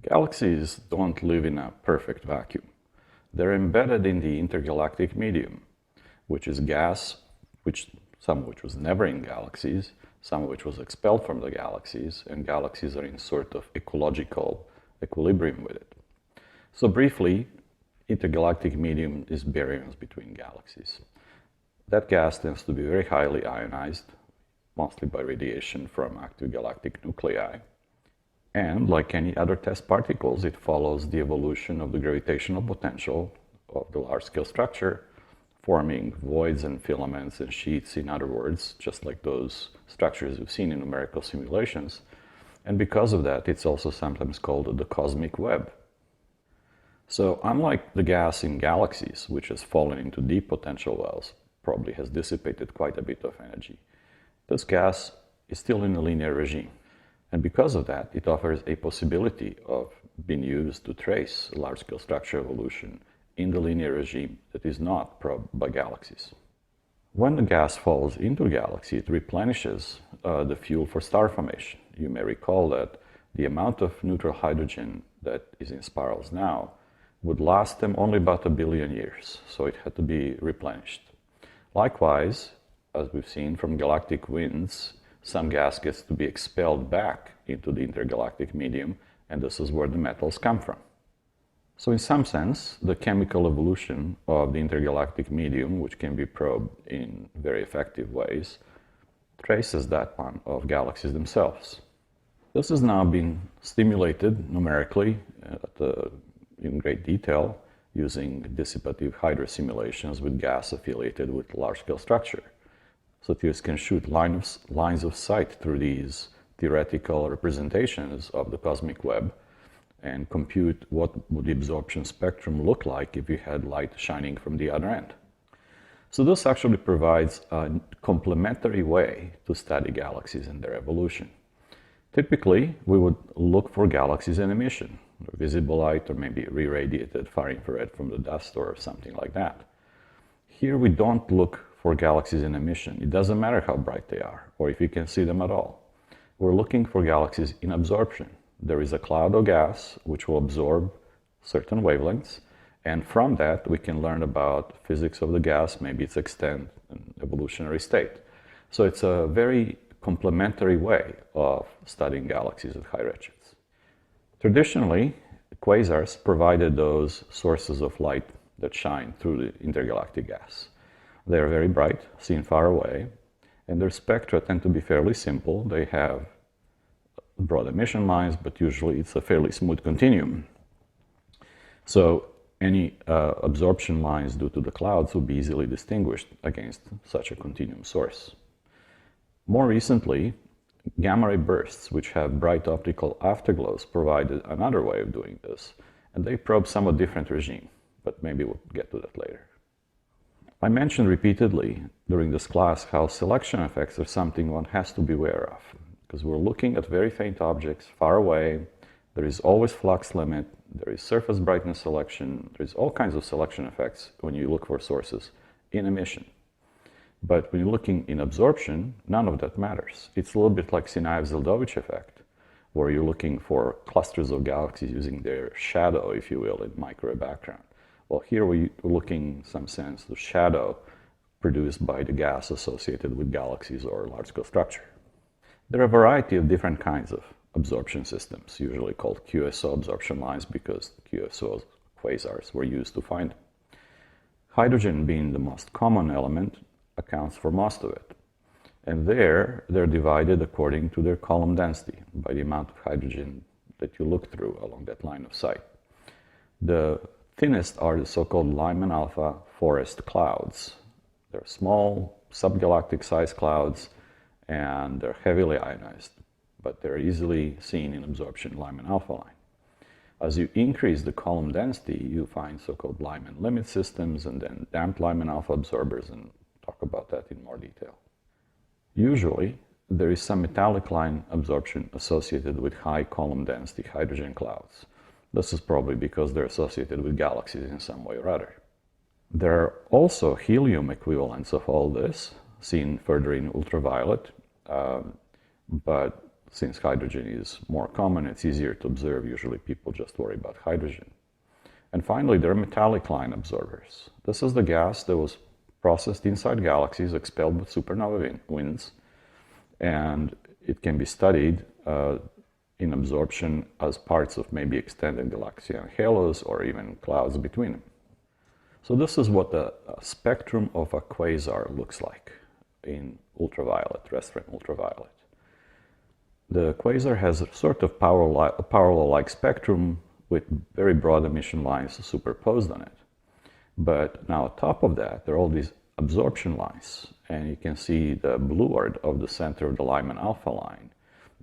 Galaxies don't live in a perfect vacuum. They're embedded in the intergalactic medium, which is gas, some of which was never in galaxies, some of which was expelled from the galaxies, and galaxies are in sort of ecological equilibrium with it. So briefly, intergalactic medium is baryons between galaxies. That gas tends to be very highly ionized, mostly by radiation from active galactic nuclei. And like any other test particles, it follows the evolution of the gravitational potential of the large-scale structure, forming voids and filaments and sheets, in other words, just like those structures we've seen in numerical simulations. And because of that, it's also sometimes called the cosmic web. So unlike the gas in galaxies, which has fallen into deep potential wells, probably has dissipated quite a bit of energy, this gas is still in a linear regime. And because of that, it offers a possibility of being used to trace large-scale structure evolution in the linear regime that is not probed by galaxies. When the gas falls into a galaxy, it replenishes the fuel for star formation. You may recall that the amount of neutral hydrogen that is in spirals now would last them only about 1 billion years, so it had to be replenished. Likewise, as we've seen from galactic winds, some gas gets to be expelled back into the intergalactic medium, and this is where the metals come from. So in some sense, the chemical evolution of the intergalactic medium, which can be probed in very effective ways, traces that one of galaxies themselves. This has now been stimulated numerically in great detail using dissipative hydro simulations with gas affiliated with large-scale structure. So theorists can shoot lines of sight through these theoretical representations of the cosmic web and compute what would the absorption spectrum look like if you had light shining from the other end. So this actually provides a complementary way to study galaxies and their evolution. Typically, we would look for galaxies in emission, or visible light, or maybe re-radiated far infrared from the dust or something like that. Here we don't look for galaxies in emission. It doesn't matter how bright they are, or if you can see them at all. We're looking for galaxies in absorption. There is a cloud of gas which will absorb certain wavelengths, and from that we can learn about physics of the gas, maybe its extent and evolutionary state. So it's a very complementary way of studying galaxies at high redshifts. Traditionally, quasars provided those sources of light that shine through the intergalactic gas. They are very bright, seen far away, and their spectra tend to be fairly simple. They have broad emission lines, but usually it's a fairly smooth continuum. So any absorption lines due to the clouds will be easily distinguished against such a continuum source. More recently, gamma ray bursts, which have bright optical afterglows, provided another way of doing this, and they probe somewhat different regime, but maybe we'll get to that later. I mentioned repeatedly during this class how selection effects are something one has to be aware of, because we're looking at very faint objects far away. There is always flux limit, there is surface brightness selection, there's all kinds of selection effects when you look for sources in emission. But when you're looking in absorption, none of that matters. It's a little bit like Sinaev-Zeldovich effect, where you're looking for clusters of galaxies using their shadow, if you will, in microwave background. Well, here we're looking, in some sense, the shadow produced by the gas associated with galaxies or large-scale structure. There are a variety of different kinds of absorption systems, usually called QSO absorption lines, because QSO quasars were used to find them. Hydrogen, being the most common element, accounts for most of it. And they're divided according to their column density, by the amount of hydrogen that you look through along that line of sight. The thinnest are the so-called Lyman alpha forest clouds. They're small, subgalactic size clouds, and they're heavily ionized, but they're easily seen in absorption Lyman alpha line. As you increase the column density, you find so-called Lyman limit systems and then damped Lyman alpha absorbers, and talk about that in more detail. Usually, there is some metallic line absorption associated with high column density hydrogen clouds. This is probably because they're associated with galaxies in some way or other. There are also helium equivalents of all this, seen further in ultraviolet, but since hydrogen is more common, it's easier to observe. Usually people just worry about hydrogen. And finally, there are metallic line absorbers. This is the gas that was processed inside galaxies, expelled with supernova winds, and it can be studied in absorption as parts of maybe extended Galaxian halos or even clouds between them. So this is what the spectrum of a quasar looks like in ultraviolet, terrestrial ultraviolet. The quasar has a sort of parallel-like spectrum with very broad emission lines superposed on it. But now on top of that, there are all these absorption lines, and you can see the bluard of the center of the Lyman alpha line.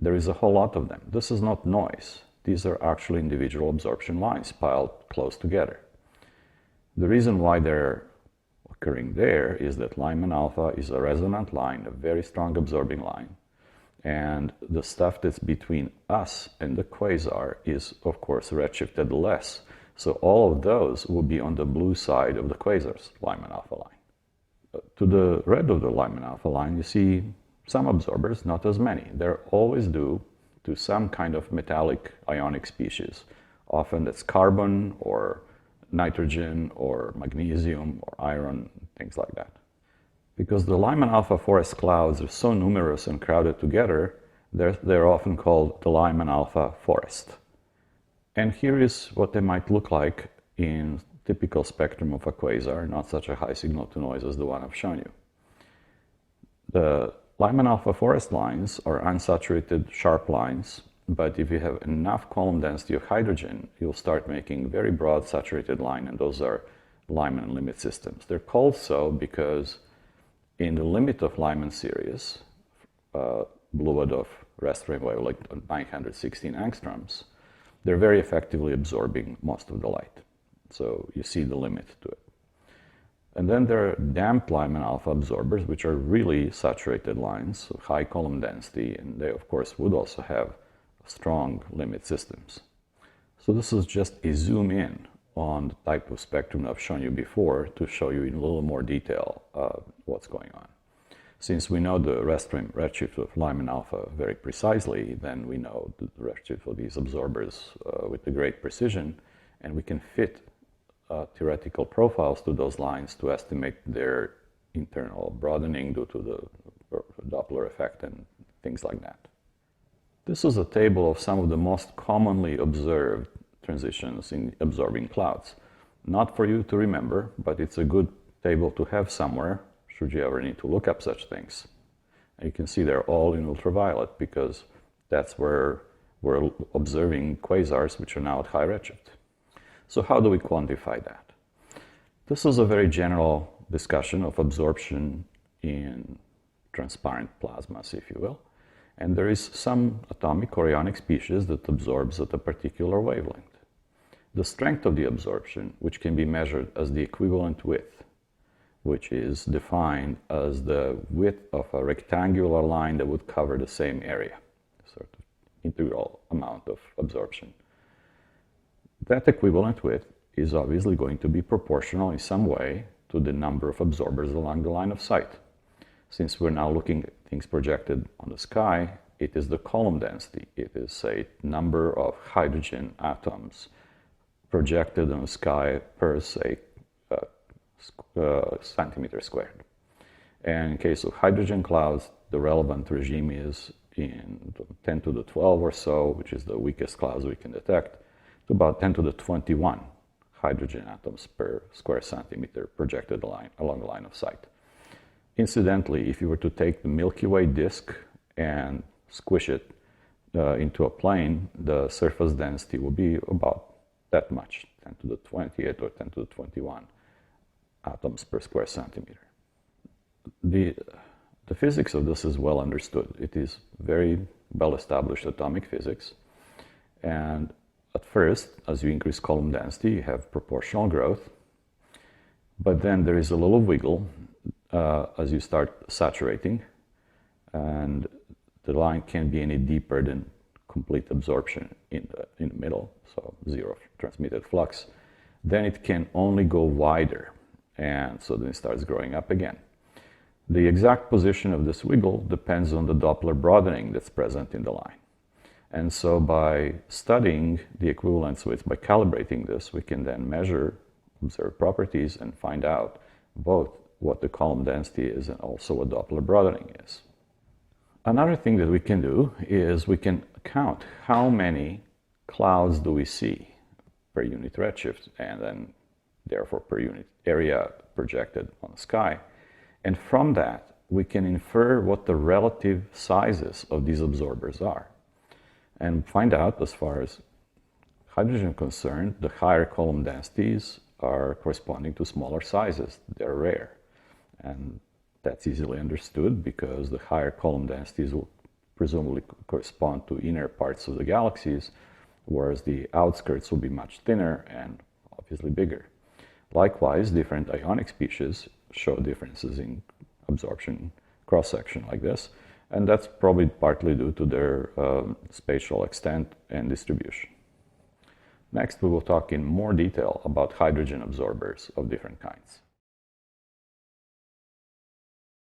There is a whole lot of them. This is not noise. These are actually individual absorption lines piled close together. The reason why they're occurring there is that Lyman alpha is a resonant line, a very strong absorbing line. And the stuff that's between us and the quasar is, of course, redshifted less. So all of those will be on the blue side of the quasar's Lyman alpha line. To the red of the Lyman alpha line, you see some absorbers, not as many. They're always due to some kind of metallic ionic species. Often that's carbon or nitrogen or magnesium or iron, things like that. Because the Lyman alpha forest clouds are so numerous and crowded together, they're often called the Lyman alpha forest. And here is what they might look like in typical spectrum of a quasar, not such a high signal to noise as the one I've shown you. The Lyman alpha forest lines are unsaturated sharp lines, but if you have enough column density of hydrogen, you'll start making very broad saturated line, and those are Lyman limit systems. They're called so because in the limit of Lyman series, bluid of rest-frame wavelength of 916 angstroms, they're very effectively absorbing most of the light. So you see the limit to it. And then there are damped Lyman alpha absorbers, which are really saturated lines, so high column density, and they, of course, would also have strong limit systems. So this is just a zoom in on the type of spectrum I've shown you before to show you in a little more detail what's going on. Since we know the redshift of Lyman alpha very precisely, then we know the redshift of these absorbers with a great precision, and we can fit theoretical profiles to those lines to estimate their internal broadening due to the Doppler effect and things like that. This is a table of some of the most commonly observed transitions in absorbing clouds. Not for you to remember, but it's a good table to have somewhere should you ever need to look up such things. And you can see they're all in ultraviolet because that's where we're observing quasars which are now at high redshift. So how do we quantify that? This is a very general discussion of absorption in transparent plasmas, if you will. And there is some atomic or ionic species that absorbs at a particular wavelength. The strength of the absorption, which can be measured as the equivalent width, which is defined as the width of a rectangular line that would cover the same area, sort of integral amount of absorption. That equivalent width is obviously going to be proportional in some way to the number of absorbers along the line of sight. Since we're now looking at things projected on the sky, it is the column density. It is, say, number of hydrogen atoms projected on the sky per, say, centimeter squared. And in case of hydrogen clouds, the relevant regime is in 10 to the 12 or so, which is the weakest clouds we can detect, to about 10 to the 21 hydrogen atoms per square centimeter projected along the line of sight. Incidentally, if you were to take the Milky Way disk and squish it into a plane, the surface density will be about that much, 10 to the 28 or 10 to the 21 atoms per square centimeter. The physics of this is well understood. It is very well-established atomic physics. And at first, as you increase column density, you have proportional growth. But then there is a little wiggle as you start saturating, and the line can't be any deeper than complete absorption in the middle, so zero transmitted flux. Then it can only go wider, and so then it starts growing up again. The exact position of this wiggle depends on the Doppler broadening that's present in the line. And so by studying the equivalence width, by calibrating this, we can then measure observed properties and find out both what the column density is and also what Doppler broadening is. Another thing that we can do is we can count how many clouds do we see per unit redshift, and then therefore per unit area projected on the sky. And from that, we can infer what the relative sizes of these absorbers are. And find out, as far as hydrogen is concerned, the higher column densities are corresponding to smaller sizes. They're rare. And that's easily understood because the higher column densities will presumably correspond to inner parts of the galaxies, whereas the outskirts will be much thinner and obviously bigger. Likewise, different ionic species show differences in absorption cross-section like this, and that's probably partly due to their spatial extent and distribution. Next, we will talk in more detail about hydrogen absorbers of different kinds.